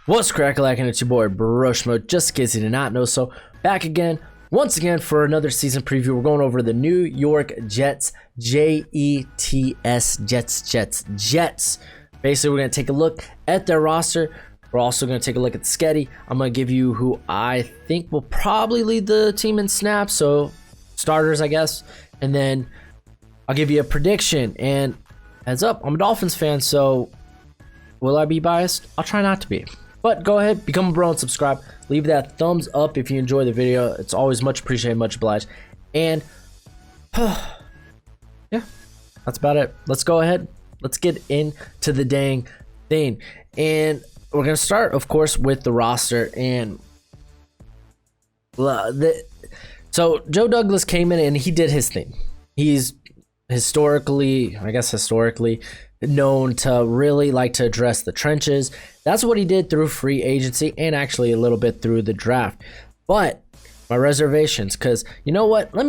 What's crackalackin'? It's your boy Broshmo, just in case you did not know. So back again, once again for another season preview. We're going over the New York Jets, Jets, Jets. Basically, we're going to take a look at their roster. We're also going to take a look at the schedule. I'm going to give you who I think will probably lead the team in snaps, so starters, I guess. And then I'll give you a prediction. And heads up, I'm a Dolphins fan, so will I be biased? I'll try not to be. But go ahead, become a bro and subscribe. Leave that thumbs up if you enjoy the video. It's always much appreciated, much obliged. And yeah, that's about it. Let's go ahead. Let's get into the dang thing. And we're going to start, of course, with the roster. And so Joe Douglas came in and he did his thing. He's historically known to really like to address the trenches. That's what he did through free agency and actually a little bit through the draft. But my reservations, because you know what? I'm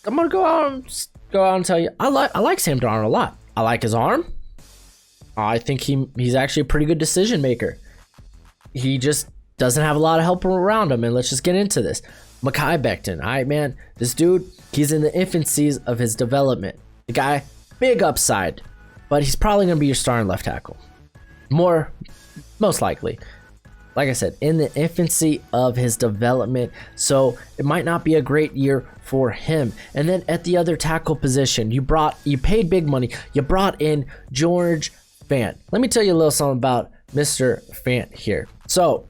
gonna go out and tell you, I like Sam Darnold a lot. I like his arm. I think he's actually a pretty good decision maker. He just doesn't have a lot of help around him, and let's just get into this. Mekhi Becton, all right, man, this dude, he's in the infancies of his development. The guy, big upside, but he's probably going to be your starting left tackle. Most likely. Like I said, in the infancy of his development, so it might not be a great year for him. And then at the other tackle position, you paid big money. You brought in George Fant. Let me tell you a little something about Mr. Fant here. So,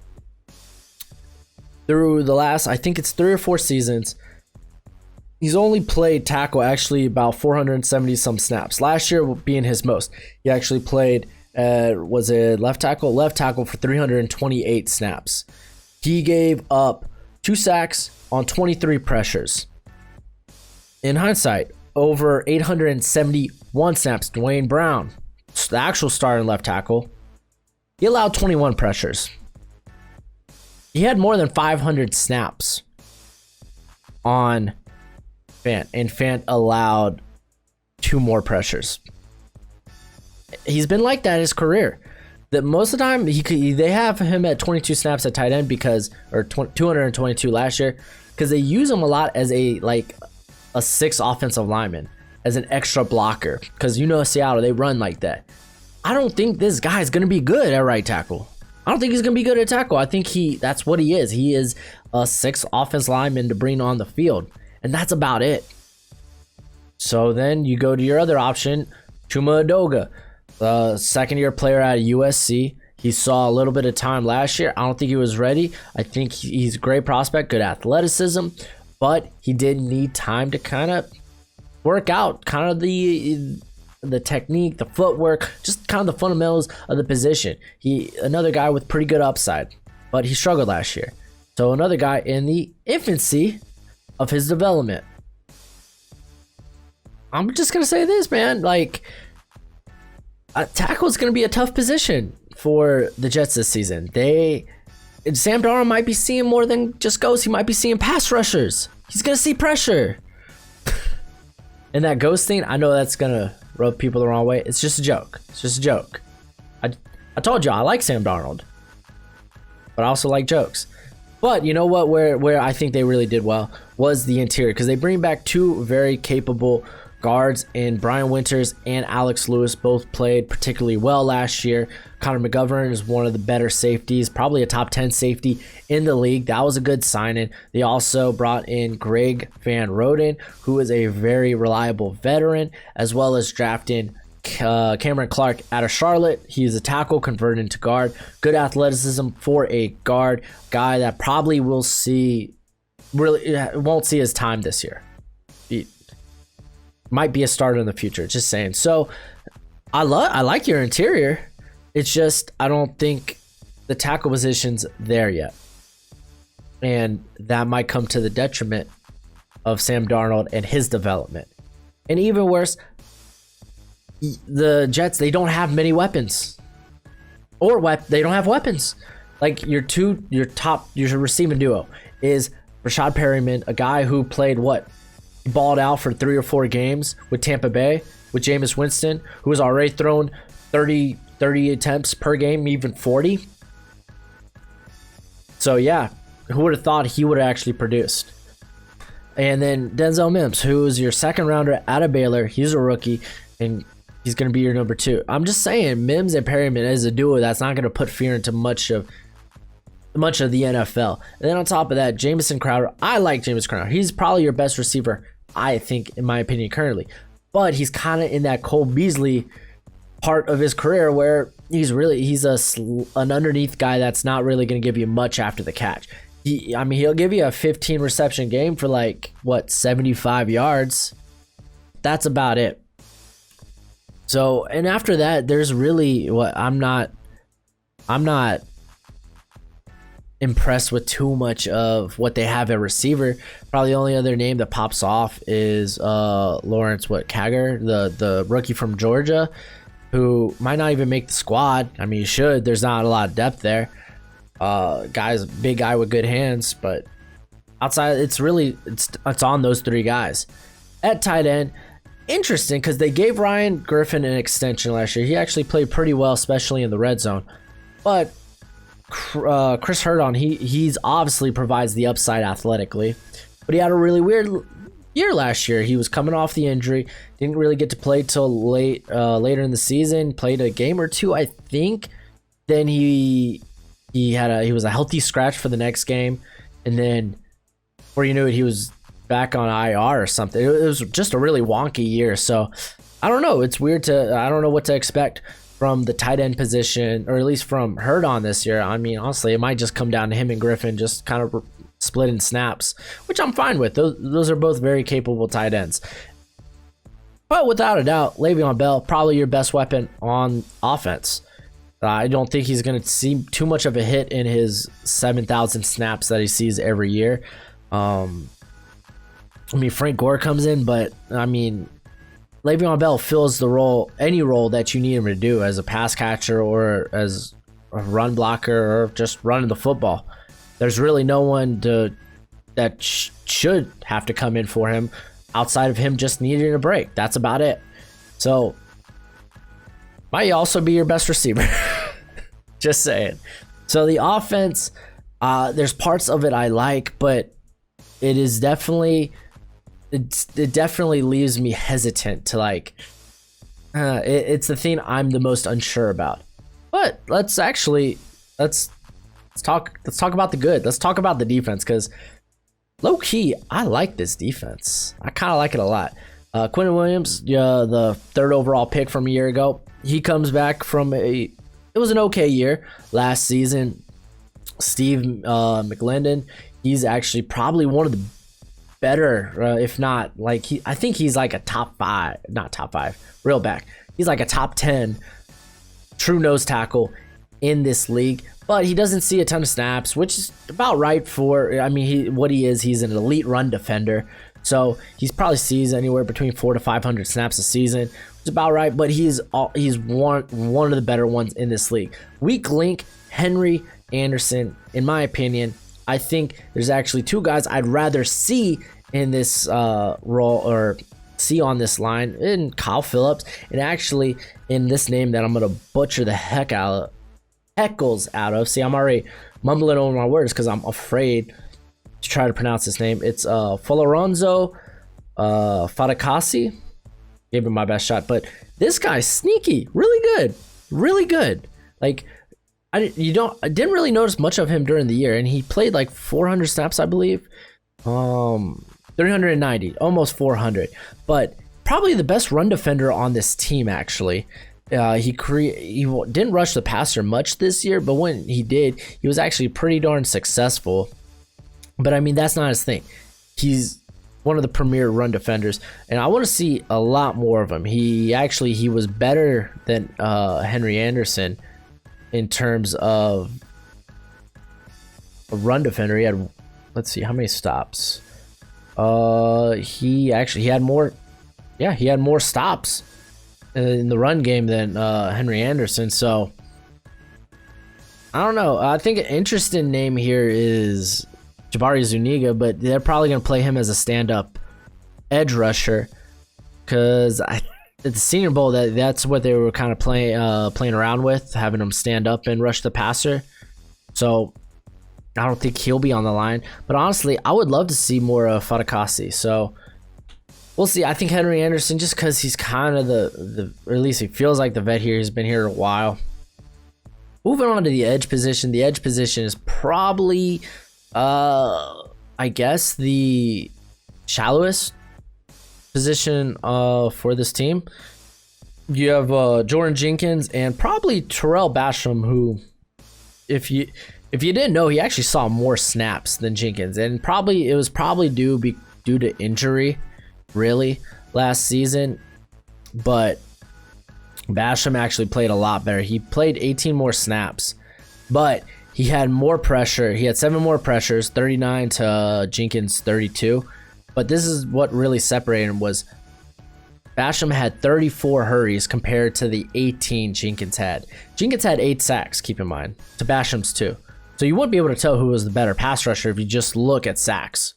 through the last, I think it's 3 or 4 seasons, he's only played tackle actually about 470 some snaps. Last year being his most. He actually played, was it left tackle? Left tackle for 328 snaps. He gave up 2 sacks on 23 pressures. In hindsight, over 871 snaps. Dwayne Brown, the actual starting left tackle, he allowed 21 pressures. He had more than 500 snaps on Fant, and Fant allowed 2 more pressures. He's been like that his career. That most of the time they have him at 22 snaps at tight end or 222 last year, because they use him a lot as a 6 offensive lineman, as an extra blocker, because Seattle, they run like that. I don't think this guy is going to be good at right tackle. I don't think he's going to be good at tackle. I think that's what he is. He is a 6 offense lineman to bring on the field. And that's about it. So then you go to your other option, Chuma Edoga, the second-year player out of USC. He saw a little bit of time last year. I don't think he was ready. I think he's a great prospect, good athleticism, but he did need time to kind of work out kind of the technique, the footwork, just kind of the fundamentals of the position. Another guy with pretty good upside, but he struggled last year. So another guy in the infancy of his development. I'm just gonna say this, man. Tackle is gonna be a tough position for the Jets this season. Sam Darnold might be seeing more than just ghosts. He might be seeing pass rushers. He's gonna see pressure. And that ghost thing, I know that's gonna rub people the wrong way. It's just a joke. It's just a joke. I told you I like Sam Darnold, but I also like jokes. But you know what? Where I think they really did well was the interior, because they bring back 2 very capable guards in Brian Winters and Alex Lewis. Both played particularly well last year. Connor McGovern is one of the better safeties, probably a top 10 safety in the league. That was a good signing. They also brought in Greg Van Roden, who is a very reliable veteran, as well as drafting Cameron Clark out of Charlotte. He's a tackle converted into guard. Good athleticism for a guard. Guy that probably won't see his time this year. He might be a starter in the future, just saying. So I like your interior. It's just I don't think the tackle position's there yet. And that might come to the detriment of Sam Darnold and his development. And even worse, the Jets, they don't have many weapons. They don't have weapons. Like your receiving duo is Rashad Perryman, a guy who played balled out for 3 or 4 games with Tampa Bay, with Jameis Winston, who has already thrown 30 attempts per game, even 40. So yeah, who would have thought he would have actually produced? And then Denzel Mims, who is your second rounder out of Baylor. He's a rookie, and he's going to be your number 2. I'm just saying, Mims and Perryman is a duo that's not going to put fear into much of the NFL. And then on top of that, Jamison Crowder. I like Jamison Crowder. He's probably your best receiver, I think, in my opinion, currently. But he's kind of in that Cole Beasley part of his career where he's an underneath guy that's not really going to give you much after the catch. He'll give you a 15 reception game for 75 yards. That's about it. So, and after that, there's really I'm not impressed with too much of what they have at receiver. Probably the only other name that pops off is Lawrence Cager, the rookie from Georgia, who might not even make the squad. I mean, he should. There's not a lot of depth there. Big guy with good hands, but outside, it's on those 3 guys. At tight end, interesting because they gave Ryan Griffin an extension last year. He actually played pretty well, especially in the red zone. But Chris Herndon, he's obviously provides the upside athletically, but he had a really weird year last year. He was coming off the injury, didn't really get to play till later in the season. Played a game or 2, I think. Then he was a healthy scratch for the next game, and then before you knew it, he was back on IR or something. It was just a really wonky year. So I don't know. It's weird I don't know what to expect from the tight end position, or at least from Herndon this year. I mean, honestly, it might just come down to him and Griffin just kind of splitting snaps, which I'm fine with. Those are both very capable tight ends. But without a doubt, Le'Veon Bell, probably your best weapon on offense. I don't think he's going to see too much of a hit in his 7,000 snaps that he sees every year. Frank Gore comes in, but Le'Veon Bell fills any role that you need him to do as a pass catcher or as a run blocker or just running the football. There's really no one that should have to come in for him outside of him just needing a break. That's about it. So, might also be your best receiver. Just saying. So the offense, there's parts of it I like, but it definitely leaves me hesitant to it's the thing I'm the most unsure about. But let's talk about the good. Let's talk about the defense, because low key, I like this defense. I kind of like it a lot. Quentin Williams, the 3rd overall pick from a year ago, he comes back from it was an okay year last season. Steve McLendon, he's actually probably one of the better, if not I think he's like a top 5, not top 5, real back. He's like a top 10 true nose tackle in this league, but he doesn't see a ton of snaps, which is about right for, he's an elite run defender. So he's probably sees anywhere between 400 to 500 snaps a season. It's about right, but he's one of the better ones in this league. Weak link, Henry Anderson, in my opinion. I think there's actually 2 guys I'd rather see in this role, or see on this line, in Kyle Phillips, and actually in this name that I'm gonna butcher the heckles out of. See, I'm already mumbling over my words because I'm afraid to try to pronounce his name. It's Foloronzo Fadakasi. Gave him my best shot, but this guy's sneaky, really good. I didn't really notice much of him during the year, and he played 400 snaps, I believe. 390, almost 400, but probably the best run defender on this team, actually. He didn't rush the passer much this year, but when he did, he was actually pretty darn successful. But that's not his thing. He's one of the premier run defenders, and I want to see a lot more of him. He was better than Henry Anderson in terms of a run defender. He had, let's see, how many stops? He had more stops in the run game than Henry Anderson. So I don't know. I think an interesting name here is Jabari Zuniga, but they're probably going to play him as a stand-up edge rusher, because at the Senior Bowl, that's what they were kind of playing around with, having him stand up and rush the passer. So I don't think he'll be on the line. But honestly, I would love to see more of Fadakasi. So we'll see. I think Henry Anderson, just because he's kind of or at least he feels like the vet here. He's been here a while. Moving on to the edge position. The edge position is probably, I guess, the shallowest position for this team. You have Jordan Jenkins and probably Terrell Basham, who, if you didn't know, he actually saw more snaps than Jenkins, and it was probably due to injury, really, last season. But Basham actually played a lot better. He played 18 more snaps, but he had more pressure. He had 7 more pressures, 39 to Jenkins 32. But this is what really separated him, was Basham had 34 hurries compared to the 18 Jenkins had. Jenkins had 8 sacks, keep in mind, to Basham's 2. So you wouldn't be able to tell who was the better pass rusher if you just look at sacks.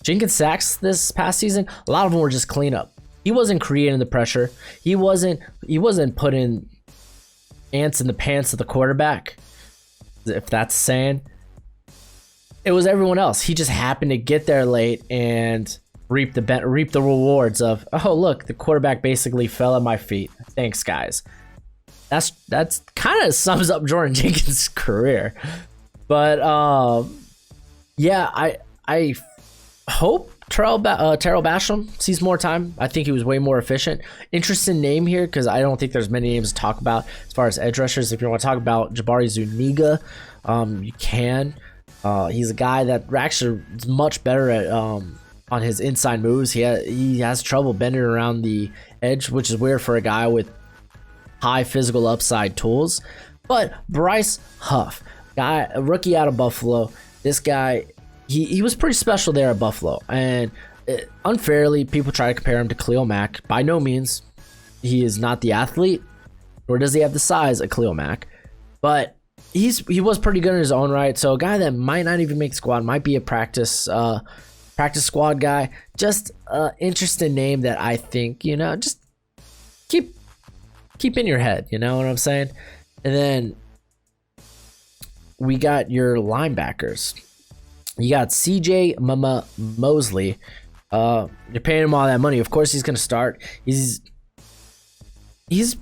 Jenkins' sacks this past season, a lot of them were just cleanup. He wasn't creating the pressure. He wasn't putting ants in the pants of the quarterback, if that's saying. It was everyone else. He just happened to get there late and reap the rewards of, oh look, the quarterback basically fell at my feet. Thanks, guys. That's kind of sums up Jordan Jenkins' career. But yeah, I hope Terrell Basham sees more time. I think he was way more efficient. Interesting name here, because I don't think there's many names to talk about as far as edge rushers. If you want to talk about Jabari Zuniga, you can. He's a guy that actually is much better at on his inside moves. He has trouble bending around the edge, which is weird for a guy with high physical upside tools. But Bryce Huff, a rookie out of Buffalo, this guy, he was pretty special there at Buffalo, and unfairly people try to compare him to Khalil Mack. By no means, he is not the athlete, nor does he have the size of Khalil Mack, but he was pretty good in his own right. So a guy that might not even make squad, might be a practice squad guy. Just interesting name that I think, just keep in your head, you know what I'm saying? And then we got your linebackers. You got CJ Mosley. You're paying him all that money. Of course he's going to start. He's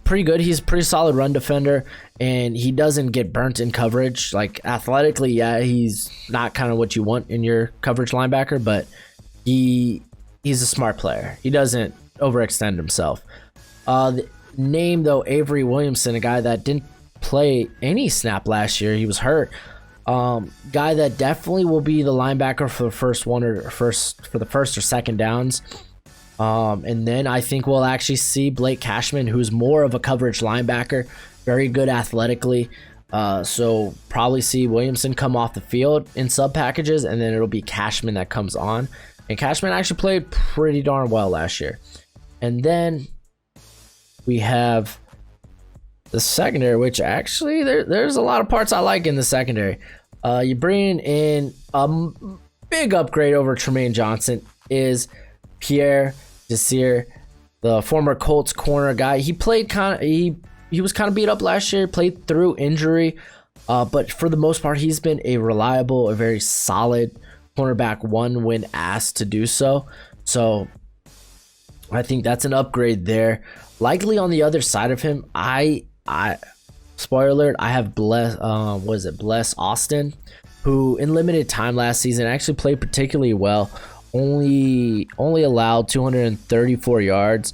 pretty good. He's a pretty solid run defender, and he doesn't get burnt in coverage. Like, athletically, yeah, he's not kind of what you want in your coverage linebacker, but he's a smart player. He doesn't overextend himself. The name, though, Avery Williamson, a guy that didn't play any snap last year. He was hurt. Guy that definitely will be the linebacker for the first or second downs. And then I think we'll actually see Blake Cashman, who's more of a coverage linebacker, very good athletically. So probably see Williamson come off the field in sub packages, and then it'll be Cashman that comes on. And Cashman actually played pretty darn well last year. And then we have the secondary, which actually there's a lot of parts I like in the secondary. You bring in a big upgrade over Tremaine Johnson is Pierre Desir, the former Colts corner guy. He played he was kind of beat up last year, played through injury, but for the most part, he's been a reliable, a very solid cornerback one when asked to do so. So I think that's an upgrade there. Likely on the other side of him, I spoiler alert, I have Bless Austin, who in limited time last season actually played particularly well. Only allowed 234 yards,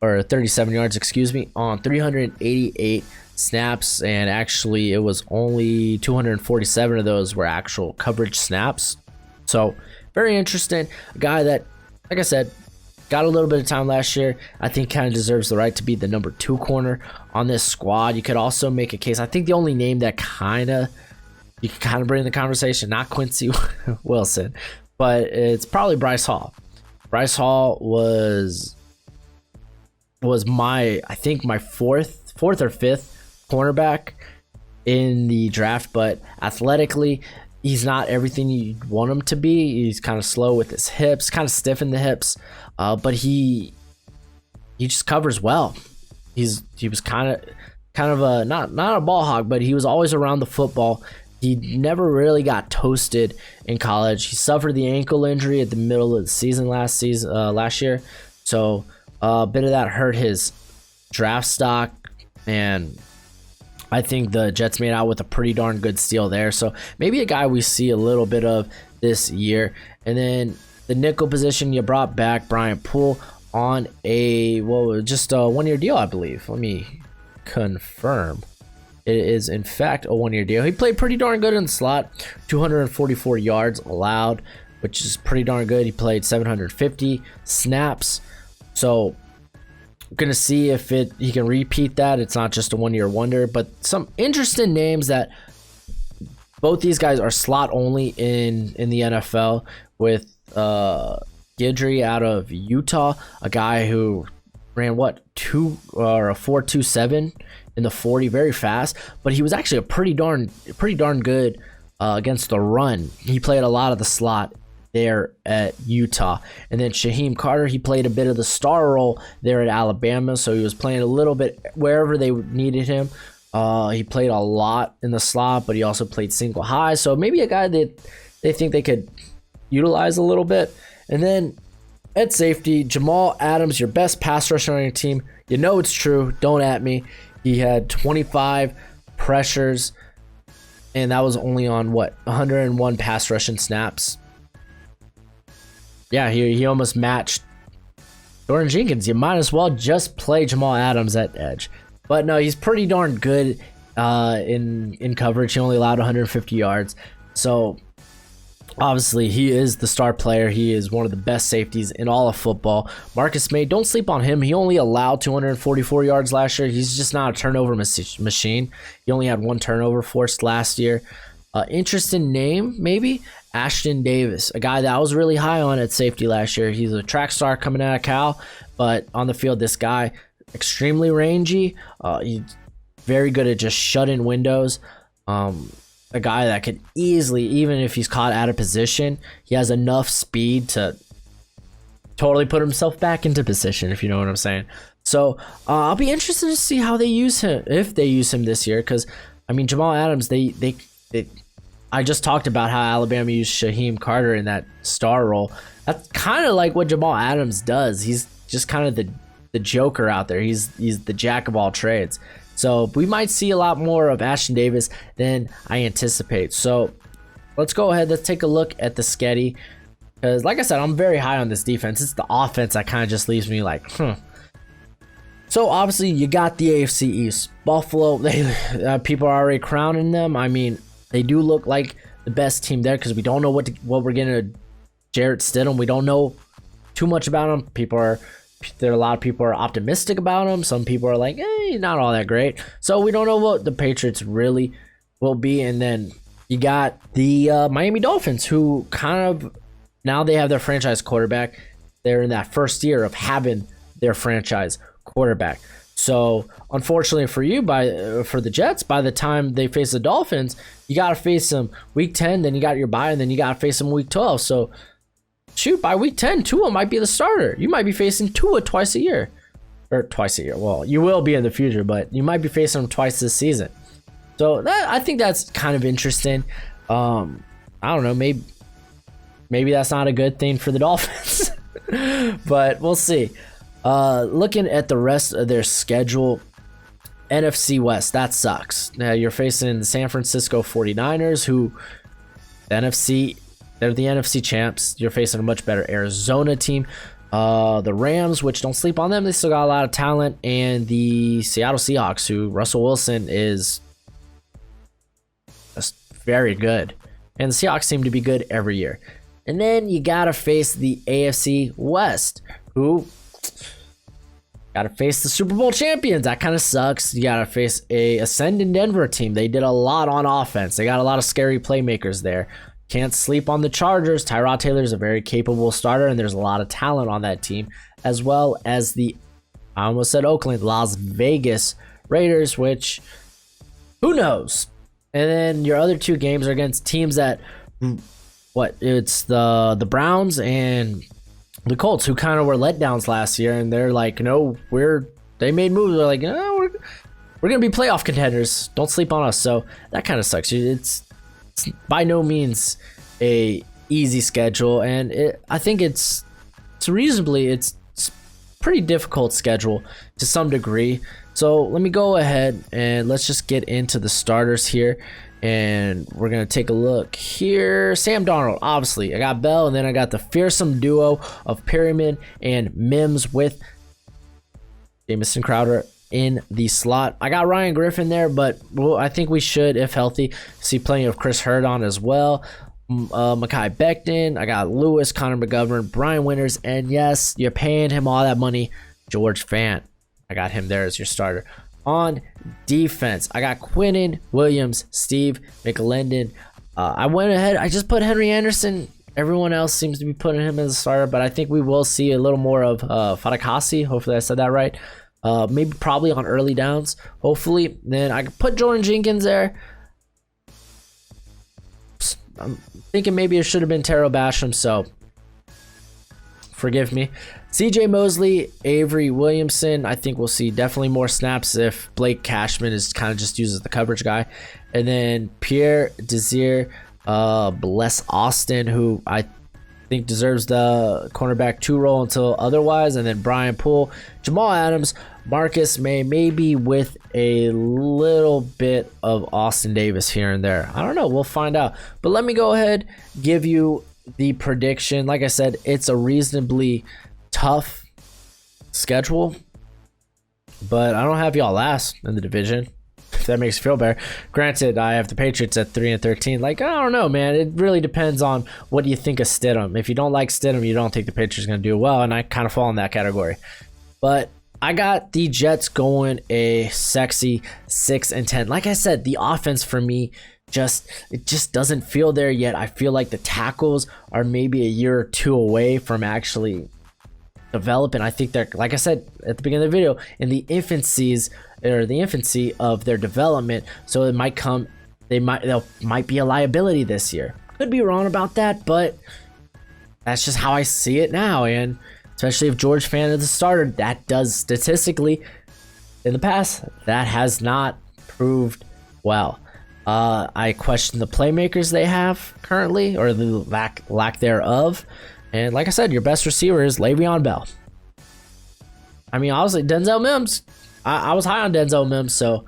or 37 yards, excuse me, on 388 snaps, and actually it was only 247 of those were actual coverage snaps. So very interesting. A guy that, like I said, got a little bit of time last year. I think kind of deserves the right to be the number 2 corner on this squad. You could also make a case. I think the only name that you could kind of bring in the conversation, not Quincy Wilson, but it's probably Bryce Hall. Bryce Hall was my fourth or fifth cornerback in the draft, but athletically, he's not everything you want him to be. He's kind of slow with his hips, kind of stiff in the hips, but he just covers well. He was kind of a not a ball hog, but he was always around the football, he never really got toasted in college. He suffered the ankle injury at the middle of the season last year, so a bit of that hurt his draft stock, and I think the Jets made out with a pretty darn good steal there. So maybe a guy we see a little bit of this year. And then the nickel position, you brought back Brian Poole on just a 1-year deal, I believe. Let me confirm. It is in fact a 1-year deal. He played pretty darn good in the slot, 244 yards allowed, which is pretty darn good. He played 750 snaps. So gonna see if he can repeat that. It's not just a 1-year wonder, but some interesting names that both these guys are slot only in the NFL, with Guidry out of Utah, a guy who ran a 4.27 in the 40, very fast, but he was actually a pretty darn good against the run. He played a lot of the slot there at Utah. And then Shaheem Carter, he played a bit of the star role there at Alabama, so he was playing a little bit wherever they needed him. He played a lot in the slot, but he also played single high, so maybe a guy that they think they could utilize a little bit. And then at safety, Jamal Adams, your best pass rusher on your team. You know it's true, don't at me. He had 25 pressures, and that was only on 101 pass rushing snaps. Yeah, he almost matched Jordan Jenkins. You might as well just play Jamal Adams at edge. But no, he's pretty darn good in coverage. He only allowed 150 yards. So obviously he is the star player. He is one of the best safeties in all of football. Marcus May, don't sleep on him. He only allowed 244 yards last year. He's just not a turnover machine. He only had 1 turnover forced last year. Interesting name, maybe Ashton Davis, a guy that I was really high on at safety last year. He's a track star coming out of Cal, but on the field, this guy, extremely rangy. He's very good at just shut-in windows. A guy that could easily, even if he's caught out of position, he has enough speed to totally put himself back into position, if you know what I'm saying. So I'll be interested to see how they use him, if they use him this year, because I mean, Jamal Adams, I just talked about how Alabama used Shaheem Carter in that star role. That's kind of like what Jamal Adams does. He's just kind of the joker out there. He's the jack of all trades. So we might see a lot more of Ashton Davis than I anticipate. So let's go ahead. Let's take a look at the schedule. Because like I said, I'm very high on this defense. It's the offense that kind of just leaves me like, So obviously you got the AFC East. Buffalo, people are already crowning them. I mean, they do look like the best team there because we don't know what we're getting to Jarrett Stidham. We don't know too much about him. There are a lot of people are optimistic about him. Some people are like, not all that great. So we don't know what the Patriots really will be. And then you got the Miami Dolphins, who kind of, now they have their franchise quarterback. They're in that first year of having their franchise quarterback. So unfortunately for you, for the Jets, by the time they face the Dolphins, you got to face them week 10, then you got your bye, and then you got to face them week 12. So shoot, by week 10, Tua might be the starter. You might be facing Tua twice a year. Well, you will be in the future, but you might be facing him twice this season. So I think that's kind of interesting. I don't know, maybe that's not a good thing for the Dolphins, but we'll see. Looking at the rest of their schedule, NFC West, that sucks. Now you're facing the San Francisco 49ers, who they're the NFC champs. You're facing a much better Arizona team. The Rams, which don't sleep on them, they still got a lot of talent, and the Seattle Seahawks, who Russell Wilson is just very good. And the Seahawks seem to be good every year. And then you gotta face the AFC West, who got to face the Super Bowl champions. That kind of sucks. You got to face a ascending Denver team. They did a lot on offense. They got a lot of scary playmakers there. Can't sleep on the Chargers. Tyrod Taylor is a very capable starter, and there's a lot of talent on that team, as well as I almost said Oakland, Las Vegas Raiders, which, who knows? And then your other 2 games are against teams that, it's the Browns and the Colts, who kind of were letdowns last year, and they're like, no, they made moves. They're like, no, we're gonna be playoff contenders. Don't sleep on us. So that kind of sucks. by no means a easy schedule, and I think it's pretty difficult schedule to some degree. So let me go ahead and let's just get into the starters here, and we're gonna take a look here. Sam Darnold, obviously. I got Bell, and then I got the fearsome duo of Perryman and Mims with Jamison Crowder in the slot. I got Ryan Griffin there, but I think we should, if healthy, see plenty of Chris Hurd on as well. Mekhi Becton, I got Lewis, Connor McGovern, Brian Winters, and yes, you're paying him all that money, George Fant. I got him there as your starter. On defense, I got Quinnen Williams, Steve McLendon. I went ahead, I just put Henry Anderson. Everyone else seems to be putting him as a starter, but I think we will see a little more of Fatakasi. Hopefully I said that right. Maybe probably on early downs, hopefully. Then I could put Jordan Jenkins there. I'm thinking maybe it should have been Terrell Basham, so forgive me. CJ Mosley, Avery Williamson. I think we'll see definitely more snaps if Blake Cashman is kind of just used as the coverage guy. And then Pierre Desir, Bless Austin, who I think deserves the cornerback 2 role until otherwise. And then Brian Poole, Jamal Adams, Marcus May, maybe with a little bit of Austin Davis here and there. I don't know. We'll find out. But let me go ahead, give you the prediction. Like I said, it's a reasonably tough schedule, but I don't have y'all last in the division, if that makes you feel better. Granted, I have the Patriots at 3-13. Like, I don't know, man. It really depends on what you think of Stidham. If you don't like Stidham, you don't think the Patriots are going to do well, and I kind of fall in that category. But I got the Jets going a sexy 6-10. Like I said, the offense for me it just doesn't feel there yet. I feel like the tackles are maybe a year or two away from actually developing. I think they're, like I said at the beginning of the video, in the infancy of their development. So it might might be a liability this year. Could be wrong about that, but that's just how I see it now. And especially if George Fant is the starter, that does statistically in the past, that has not proved well. I question the playmakers they have currently, or the lack thereof. And like I said, your best receiver is Le'Veon Bell. I mean, obviously, Denzel Mims. I was high on Denzel Mims, so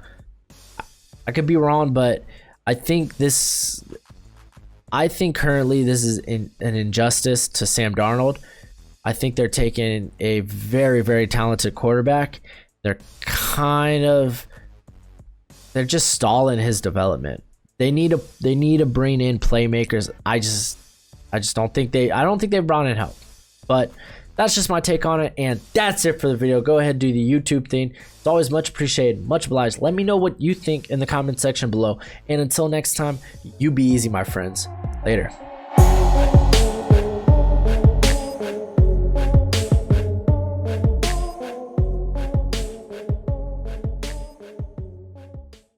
I could be wrong, but I think currently this is an injustice to Sam Darnold. I think they're taking a very, very talented quarterback. They're just stalling his development. They need to bring in playmakers. I don't think they've brought in help. But that's just my take on it, and that's it for the video. Go ahead and do the YouTube thing. It's always much appreciated, much obliged. Let me know what you think in the comment section below. And until next time, you be easy, my friends. Later.